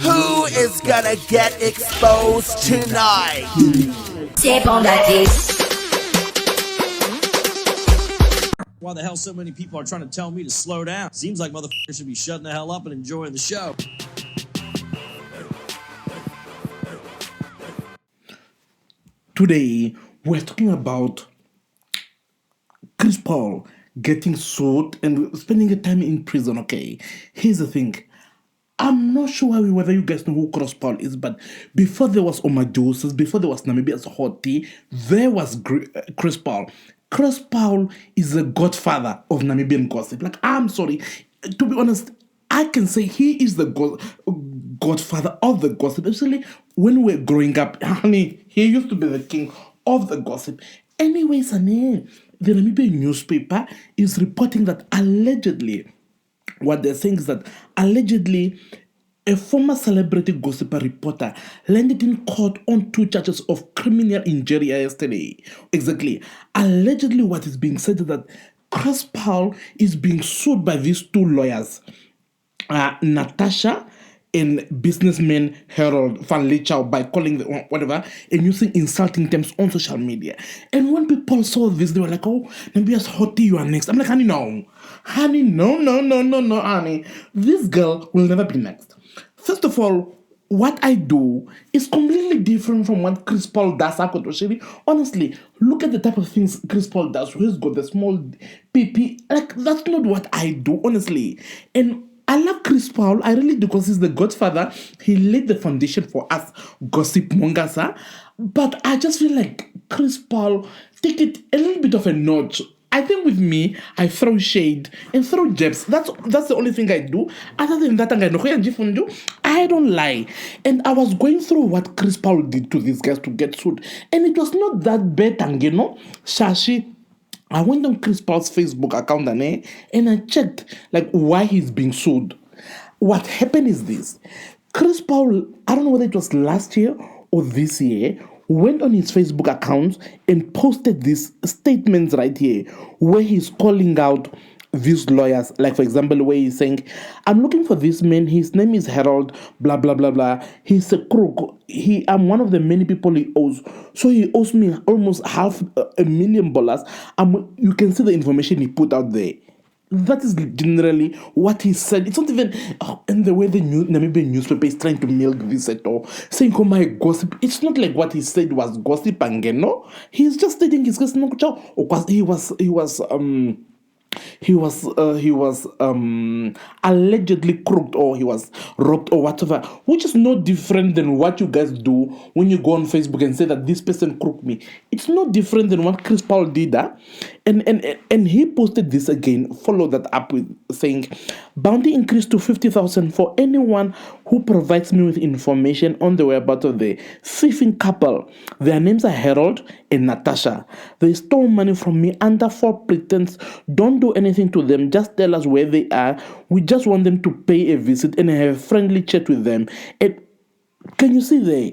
Who is gonna get exposed tonight? Tip on that dick. Why the hell so many people are trying to tell me to slow down? Seems like motherfuckers should be shutting the hell up and enjoying the show. Today, we're talking about Chris Paul getting sued and spending a time in prison. Okay, here's the thing. I'm not sure whether you guys know who Chris Paul is, but before there was Omadusis, before there was Namibia's Hottie, there was Chris Paul. Chris Paul is the godfather of Namibian gossip. Like, I'm sorry, to be honest, I can say he is the godfather of the gossip. Especially when we were growing up, honey, he used to be the king of the gossip. Anyways, honey, the Namibian newspaper is reporting that allegedly, what they're saying is that allegedly a former celebrity gossiper reporter landed in court on 2 charges of criminal injury yesterday. Exactly. Allegedly, what is being said is that Chris Paul is being sued by these 2 lawyers, Natasha and businessman Harold Van Lichau, by calling them whatever and using insulting terms on social media. And when people saw this, they were like, "Oh, Namibia's Hottie, you are next." I'm like, "Honey, no. Honey, no, honey. This girl will never be next." First of all, what I do is completely different from what Chris Paul does. Honestly, look at the type of things Chris Paul does. He's got the small PP. Like, that's not what I do, honestly. And I love Chris Paul, I really do, because he's the godfather. He laid the foundation for us gossip mongers. But I just feel like Chris Paul take it a little bit of a notch. I think with me, I throw shade and throw jabs. That's the only thing I do. Other than that, I don't lie. And I was going through what Chris Paul did to these guys to get sued. And it was not that bad, Shashi. I went on Chris Paul's Facebook account and I checked like why he's being sued. What happened is this. Chris Paul, I don't know whether it was last year or this year, went on his Facebook account and posted these statements right here where he's calling out these lawyers. Like, for example, where he's saying, "I'm looking for this man. His name is Harold, blah, blah, blah, blah. He's a crook. I'm one of the many people he owes. So he owes me almost $500,000. You can see the information he put out there." That is generally what he said. It's not even in the way the Namibian newspaper is trying to milk this at all, saying, "Oh my gossip." It's not like what he said was gossip and he's just stating his case. He was allegedly crooked, or he was robbed or whatever, which is no different than what you guys do when you go on Facebook and say that this person crooked me. It's no different than what Chris Paul did. And he posted this again, followed that up with saying, "Bounty increased to 50,000 for anyone who provides me with information on the whereabouts of the thieving couple. Their names are Harold and Natasha. They stole money from me under false pretense. Don't do anything to them. Just tell us where they are. We just want them to pay a visit and have a friendly chat with them." And can you see there?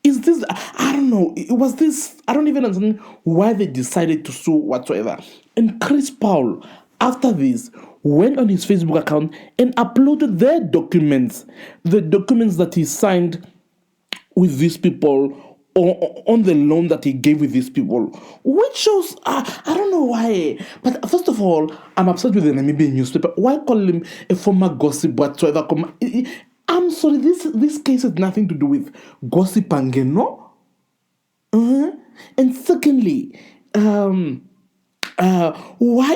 Is this, I don't know, was this, I don't even understand why they decided to sue whatsoever. And Chris Paul, after this, went on his Facebook account and uploaded their documents, the documents that he signed with these people on the loan that he gave with these people, which shows, I don't know why, but first of all, I'm upset with the Namibian newspaper. Why call him a former gossip whatsoever? I'm sorry, this case has nothing to do with gossip and And secondly, why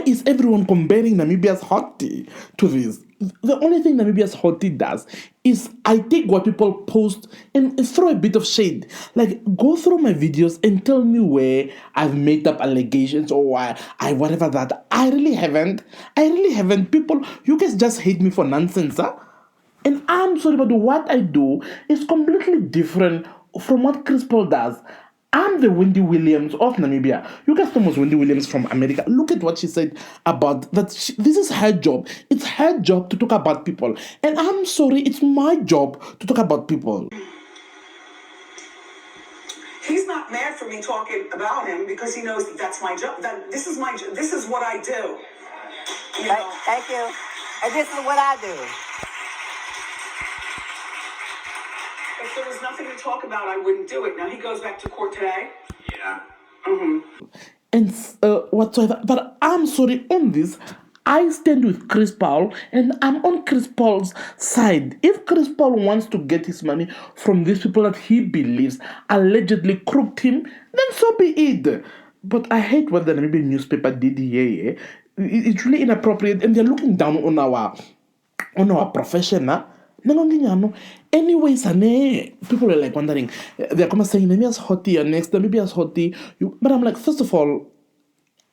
is everyone comparing Namibia's Hottie to this? The only thing Namibia's Hottie does is I take what people post and throw a bit of shade. Like, go through my videos and tell me where I've made up allegations or why I whatever that. I really haven't. People, you guys just hate me for nonsense, huh? And I'm sorry, but what I do is completely different from what Chris Paul does. I'm the Wendy Williams of Namibia. You guys know Wendy Williams from America. Look at what she said about that. This is her job. It's her job to talk about people. And I'm sorry, it's my job to talk about people. He's not mad for me talking about him because he knows that's my job. This is my job. This is what I do. Thank you. And this is what I do. if there was nothing to talk about, I wouldn't do it. Now he goes back to court today. Yeah. And whatsoever. But I'm sorry on this. I stand with Chris Paul, and I'm on Chris Paul's side. If Chris Paul wants to get his money from these people that he believes allegedly crooked him, then so be it. But I hate what the Namibian newspaper did here. It's really inappropriate, and they're looking down on our profession. Anyways, people are like wondering, they're coming saying Namibia's hottie and next Namibia's hottie. But I'm like, first of all,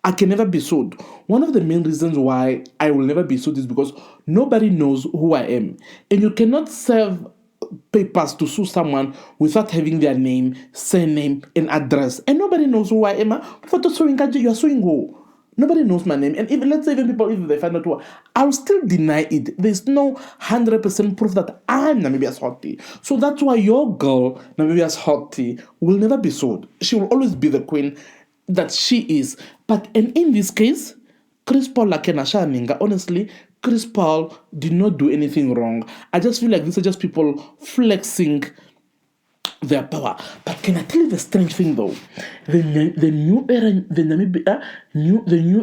I can never be sued. One of the main reasons why I will never be sued is because nobody knows who I am. And you cannot serve papers to sue someone without having their name, surname, and address. And nobody knows who I am. For the suing, you are suing who? Nobody knows my name. And even let's say even people, if they find out who, I'll still deny it. There's no 100% proof that I'm Namibia's hottie. So that's why your girl, Namibia's hottie, will never be sued. She will always be the queen that she is. But and in this case, Chris Paul Lakenasha Ninga, honestly, Chris Paul did not do anything wrong. I just feel like these are just people flexing their power. But can I tell you the strange thing though? The new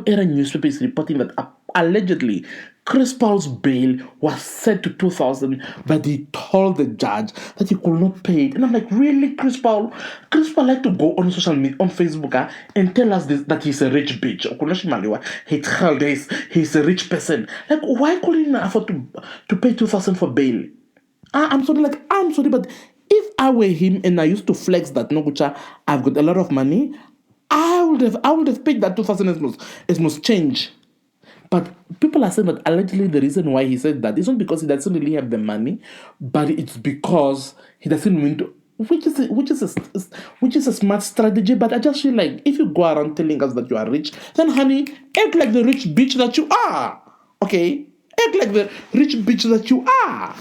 era newspaper is reporting that allegedly Chris Paul's bail was set to 2,000, but he told the judge that he could not pay it. And I'm like, really, Chris Paul? Chris Paul like to go on social media, on Facebook, and tell us that he's a rich bitch. He's a rich person. Like, why could he not afford to pay 2,000 for bail? I'm sorry, but if I were him and I used to flex that Nogucha, I've got a lot of money, I would have paid that 2,000 as most change. But people are saying that allegedly the reason why he said that is not because he doesn't really have the money, but it's because he doesn't want to, which is a smart strategy. But I just feel like if you go around telling us that you are rich, then honey, act like the rich bitch that you are. Okay? Act like the rich bitch that you are.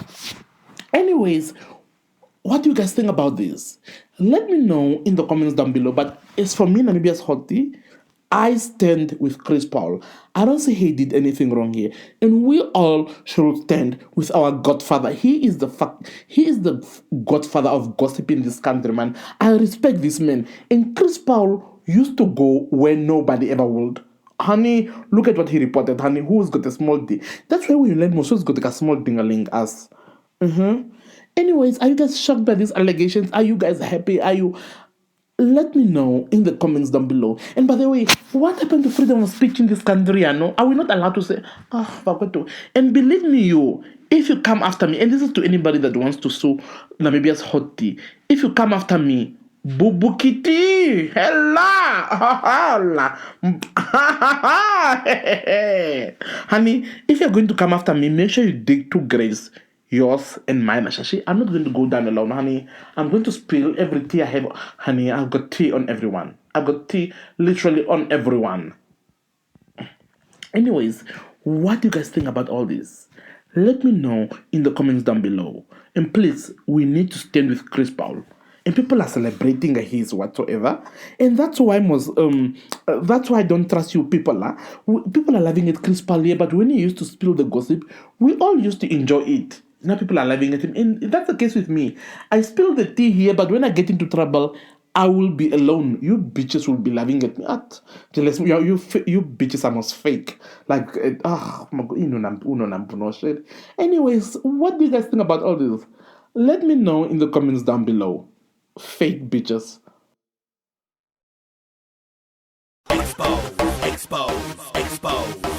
Anyways, what do you guys think about this? Let me know in the comments down below. But as for me, Namibia's hottie, I stand with Chris Paul. I don't say he did anything wrong here. And we all should stand with our godfather. He is the godfather of gossip in this country, man. I respect this man. And Chris Paul used to go where nobody ever would. Honey, look at what he reported. Honey, who's got a small D? That's why when you learn most, who's got a small ding-a-ling as. Anyways, are you guys shocked by these allegations? Are you guys happy? Let me know in the comments down below. And by the way, what happened to freedom of speech in this country? Are we not allowed to say, and believe me, if you come after me, and this is to anybody that wants to sue Namibia's hottie, if you come after me, Bubukiti, hella, honey, if you're going to come after me, make sure you dig 2 graves. Yours and mine, Ashashi. I'm not going to go down alone, honey. I'm going to spill every tea I have. Honey, I've got tea on everyone. I've got tea literally on everyone. Anyways, what do you guys think about all this? Let me know in the comments down below. And please, we need to stand with Chris Paul. And people are celebrating his whatsoever. And that's why I don't trust you people. People are laughing at Chris Paul here, but when he used to spill the gossip, we all used to enjoy it. Now people are laughing at him. And that's the case with me. I spill the tea here, but when I get into trouble, I will be alone. You bitches will be laughing at me. You bitches are most fake. Like, anyways, what do you guys think about all this? Let me know in the comments down below. Fake bitches. Expose, expose, expose.